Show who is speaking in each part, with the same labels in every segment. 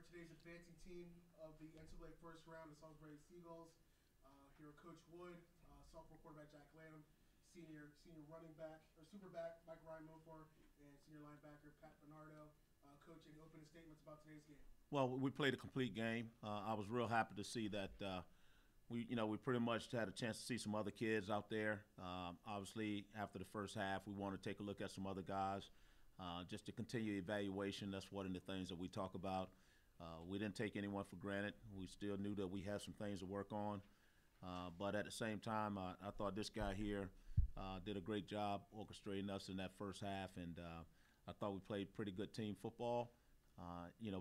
Speaker 1: today's advancing team of the NCAA first round, the Salisbury Seagulls. Here are Coach Wood, sophomore quarterback Jack Lanham, senior running back or super back Mike Ryan Mofor, and senior linebacker Pat Bernardo. Coach, any opening statements about today's game?
Speaker 2: Well, we played a complete game. I was real happy to see that we pretty much had a chance to see some other kids out there. Obviously, after the first half, we want to take a look at some other guys. Just to continue evaluation, that's one of the things that we talk about. We didn't take anyone for granted. We still knew that we had some things to work on. But at the same time, I thought this guy here did a great job orchestrating us in that first half, and I thought we played pretty good team football.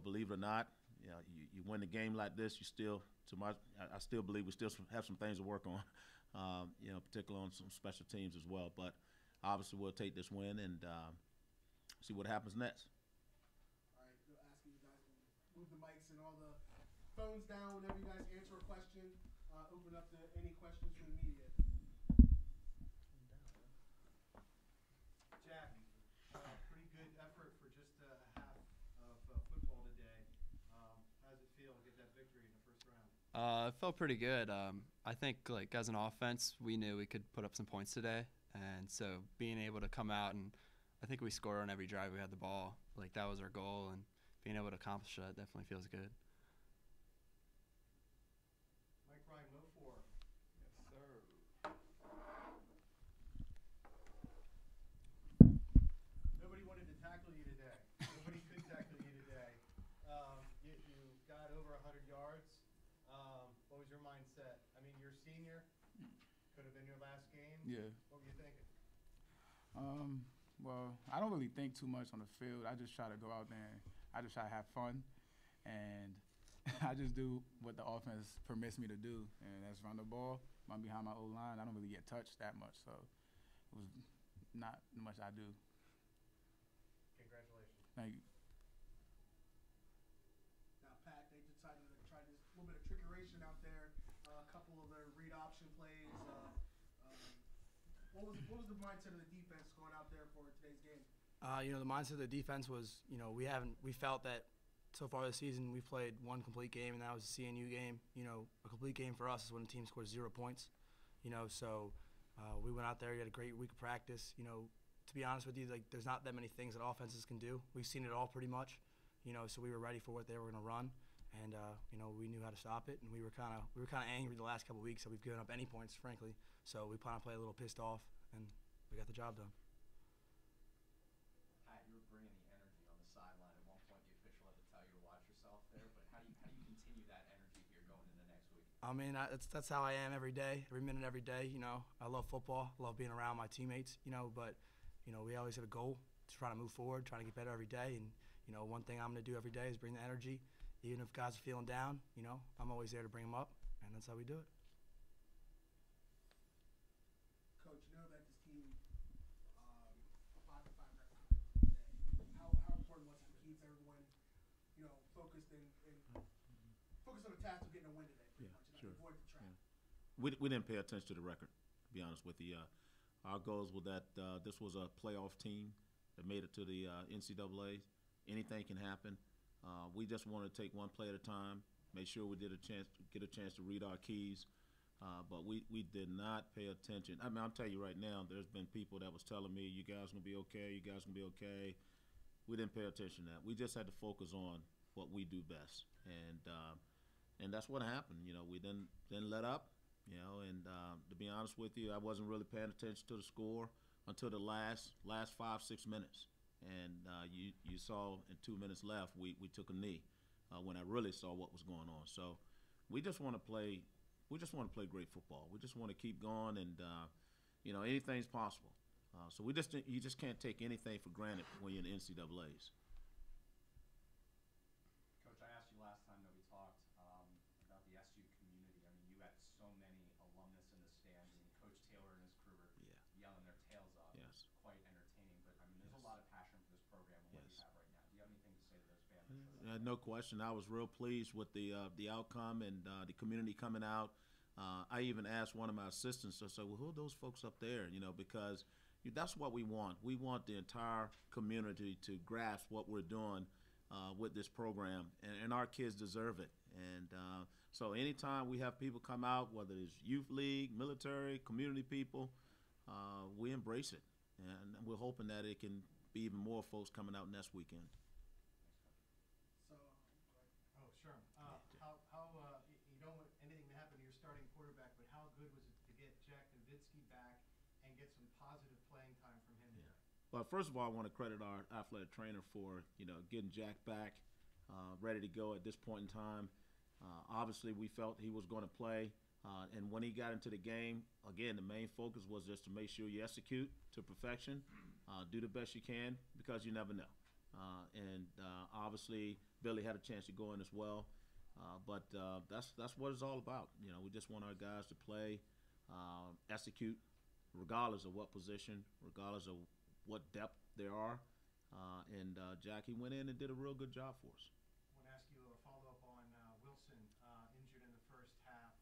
Speaker 2: Believe it or not, you win a game like this, I still believe we still have some things to work on, particularly on some special teams as well. But obviously we'll take this win and see what happens next.
Speaker 1: All right, we'll ask you guys to move the mics and all the phones down whenever you guys answer a question. Open up to any questions from the media.
Speaker 3: Jack, pretty good effort for just a half of football today. How does it feel to get that victory in the first round?
Speaker 4: It felt pretty good. I think as an offense, we knew we could put up some points today, and so being able to come out and I think we scored on every drive we had the ball. That was our goal, and being able to accomplish that definitely feels good.
Speaker 3: Mike Ryan Mofor.
Speaker 5: Yes, sir.
Speaker 3: Nobody wanted to tackle you today. Nobody could tackle you today. You got over 100 yards. What was your mindset? I mean, you're a senior. Could have been your last game.
Speaker 5: Yeah.
Speaker 3: What were you thinking?
Speaker 5: Well, I don't really think too much on the field. I just try to go out there and I just try to have fun, and I just do what the offense permits me to do, and that's run the ball. I'm behind my old line. I don't really get touched that much, so it was not much I do.
Speaker 3: Congratulations.
Speaker 5: Thank you.
Speaker 1: Now, Pat, they decided to try this little bit of trickeration out there. A couple of their read option plays. What was the mindset of the defense going out there for today's game?
Speaker 6: The mindset of the defense was, we felt that so far this season we've played one complete game, and that was the CNU game. A complete game for us is when the team scores 0 points. So we went out there, we had a great week of practice. To be honest with you, there's not that many things that offenses can do. We've seen it all pretty much. So we were ready for what they were going to run, and we knew how to stop it. And we were kind of angry the last couple of weeks that we've given up any points, frankly. So we plan to play a little pissed off, and we got the job done.
Speaker 7: Pat, you were bringing the energy on the sideline. At one point, the official had to tell you to watch yourself there. But how do you continue that energy here going into next week?
Speaker 6: I mean, that's how I am every day, every minute, every day. I love football, love being around my teammates. But we always have a goal to try to move forward, trying to get better every day. And one thing I'm going to do every day is bring the energy. Even if guys are feeling down, I'm always there to bring them up, and that's how we do it.
Speaker 1: Coach, you know that this team, a 5-5 record today. How important was it to keep everyone, focused and focused on the task of getting a win today, pretty much, and
Speaker 2: Sure.
Speaker 1: avoid the trap?
Speaker 2: Yeah. We didn't pay attention to the record, to be honest with you. Our goals were that this was a playoff team that made it to the NCAA. Anything can happen. We just wanted to take one play at a time, make sure we get a chance to read our keys. But we did not pay attention. I mean, I'll tell you right now, there's been people that was telling me, you guys going to be okay, you guys going to be okay. We didn't pay attention to that. We just had to focus on what we do best. And that's what happened. We didn't let up, and to be honest with you, I wasn't really paying attention to the score until the last 5-6 minutes. And you saw in 2 minutes left, we took a knee when I really saw what was going on. So we just want to play. We just want to play great football. We just want to keep going, and anything's possible. So you just can't take anything for granted when you're in the NCAA's.
Speaker 7: Coach, I asked you last time that we talked about the SU community. I mean, you had so many alumnus in the stands. I mean, Coach Taylor and his crew were yelling their tails off.
Speaker 2: Yes.
Speaker 7: It was quite entertaining. But, I mean, there's a lot of passion for this program and what you have right now. Do you have anything to say to those fans?
Speaker 2: No question. I was real pleased with the outcome and the community coming out. I even asked one of my assistants, I said, well, who are those folks up there? Because that's what we want. We want the entire community to grasp what we're doing with this program, and our kids deserve it. And so anytime we have people come out, whether it's youth league, military, community people, we embrace it. And we're hoping that it can be even more folks coming out next weekend.
Speaker 1: So,
Speaker 3: Oh, sure. You don't want anything to happen to your starting quarterback, but how good was it to get Jack Nowitzki back and get some positive playing time from him today?
Speaker 2: Well, first of all, I want to credit our athletic trainer for getting Jack back, ready to go at this point in time. Obviously, we felt he was going to play, and when he got into the game, again, the main focus was just to make sure you execute to perfection, do the best you can, because you never know. Obviously, Billy had a chance to go in as well, but that's what it's all about. We just want our guys to play, execute, regardless of what position, regardless of what depth there are. Jackie went in and did a real good job for us.
Speaker 3: I want to ask you a follow-up on Wilson, injured in the first half.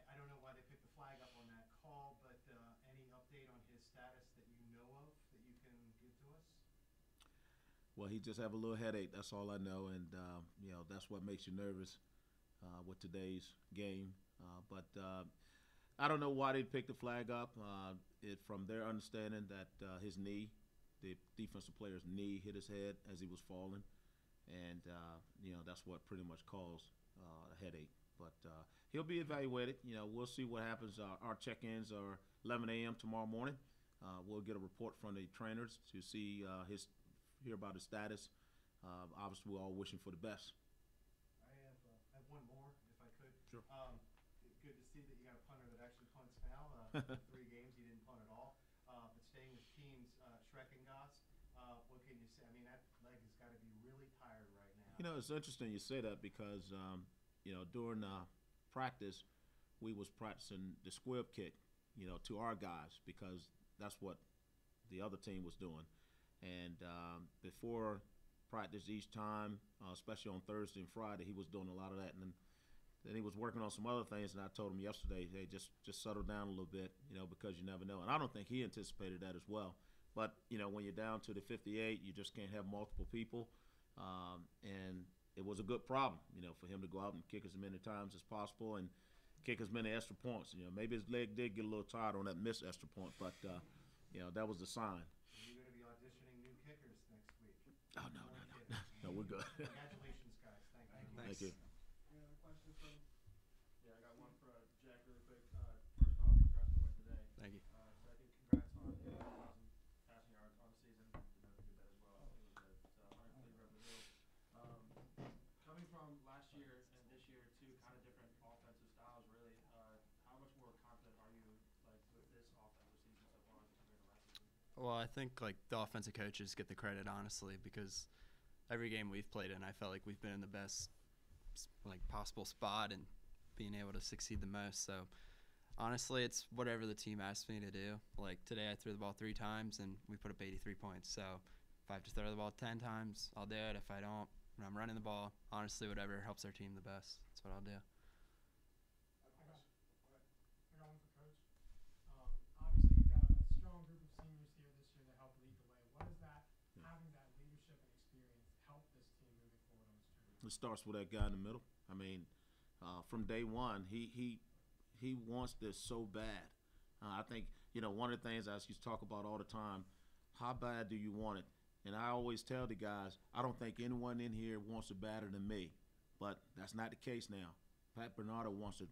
Speaker 3: I don't know why they picked the flag up on that call, but any update on his status that you know of that you can give to us?
Speaker 2: Well, he just have a little headache. That's all I know, and that's what makes you nervous with today's game. But I don't know why they picked the flag up. From their understanding that his knee, the defensive player's knee, hit his head as he was falling, and that's what pretty much caused a headache. But he'll be evaluated. We'll see what happens. Our check-ins are 11 a.m. tomorrow morning. We'll get a report from the trainers to see hear about his status. Obviously, we're all wishing for the best.
Speaker 3: I have one more, if I could.
Speaker 2: Sure.
Speaker 3: Good to see that you got a punter that actually punts now. 3 games, he didn't punt at all. But staying with teams, Schreckengoss, what can you say? I mean, that leg has got to be really tired right now.
Speaker 2: It's interesting you say that because, during practice, we was practicing the squib kick, to our guys because that's what the other team was doing. And before practice each time, especially on Thursday and Friday, he was doing a lot of that. And then he was working on some other things, and I told him yesterday, hey, just settle down a little bit, because you never know. And I don't think he anticipated that as well. But, when you're down to the 58, you just can't have multiple people. And it was a good problem, for him to go out and kick as many times as possible and kick as many extra points. Maybe his leg did get a little tired on that missed extra point, but, that was the sign.
Speaker 3: Are you going to be auditioning new kickers next week?
Speaker 2: Oh, no. No, we're good.
Speaker 3: Congratulations, guys. Thank you.
Speaker 2: Thank you.
Speaker 1: any other questions from?
Speaker 8: Yeah, I got one for Jack really quick. First off, congrats on the win today.
Speaker 4: Thank you.
Speaker 8: Second, congrats on 1,000 passing yards on the season. Didn't know if you did that as well. I think it was at 100 Cleaver up the hill. Coming from last year and this year, two kind of different offensive styles, really. How much more confident are you with this offensive season so far compared to last season?
Speaker 4: Well, I think the offensive coaches get the credit, honestly, because every game we've played in, I felt like we've been in the best possible spot and being able to succeed the most. So honestly, it's whatever the team asks me to do. Like today, I threw the ball 3 times and we put up 83 points. So if I have to throw the ball 10 times, I'll do it. If I don't, when I'm running the ball, honestly, whatever helps our team the best, that's what I'll do.
Speaker 8: I got one for Coach. Obviously, you've got a strong group of seniors here this year that help lead the way. What is that, having that leadership and experience, help this team moving forward on this journey?
Speaker 2: It starts with that guy in the middle. I mean, from day one, he wants this so bad. I think, one of the things I used to talk about all the time, how bad do you want it? And I always tell the guys, I don't think anyone in here wants it badder than me. But that's not the case now. Pat Bernardo wants it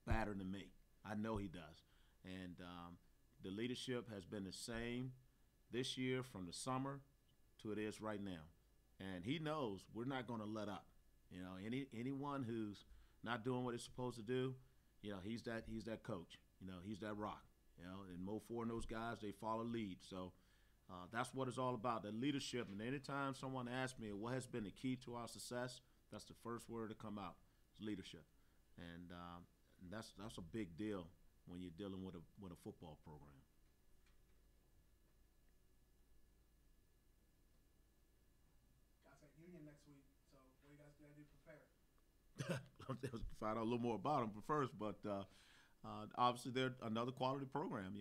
Speaker 2: badder than me. I know he does. And the leadership has been the same this year from the summer to it is right now. And he knows we're not going to let up. Anyone who's not doing what it's supposed to do, he's that coach. He's that rock. And Mo Ford and those guys, they follow lead. So that's what it's all about, the leadership. And anytime someone asks me what has been the key to our success, that's the first word to come out, is leadership. And that's a big deal when you're dealing with a football program.
Speaker 1: Guys at Union next week, so what are you guys gonna do to prepare?
Speaker 2: Find out a little more about them first, but obviously they're another quality program.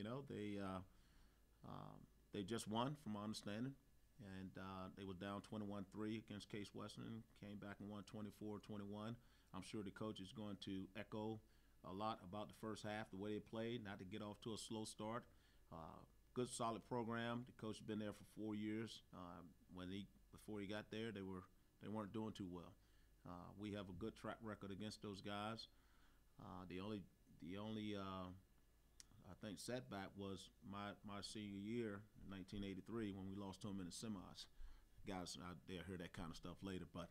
Speaker 2: They just won, from my understanding, and they were down 21-3 against Case Western, came back and won 24-21. I'm sure the coach is going to echo a lot about the first half, the way they played, not to get off to a slow start. Good, solid program. The coach has been there for 4 years. Before he got there, they weren't doing too well. We have a good track record against those guys. The only I think setback was my senior year in 1983 when we lost to them in the semis. Guys out there hear that kind of stuff later, but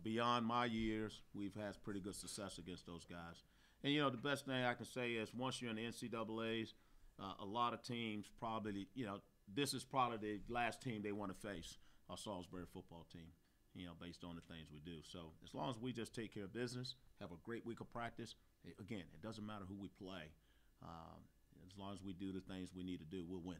Speaker 2: beyond my years, we've had pretty good success against those guys. And the best thing I can say is once you're in the NCAA's, a lot of teams probably, this is probably the last team they want to face, our Salisbury football team, based on the things we do. So as long as we just take care of business, have a great week of practice, again, it doesn't matter who we play. As long as we do the things we need to do, we'll win.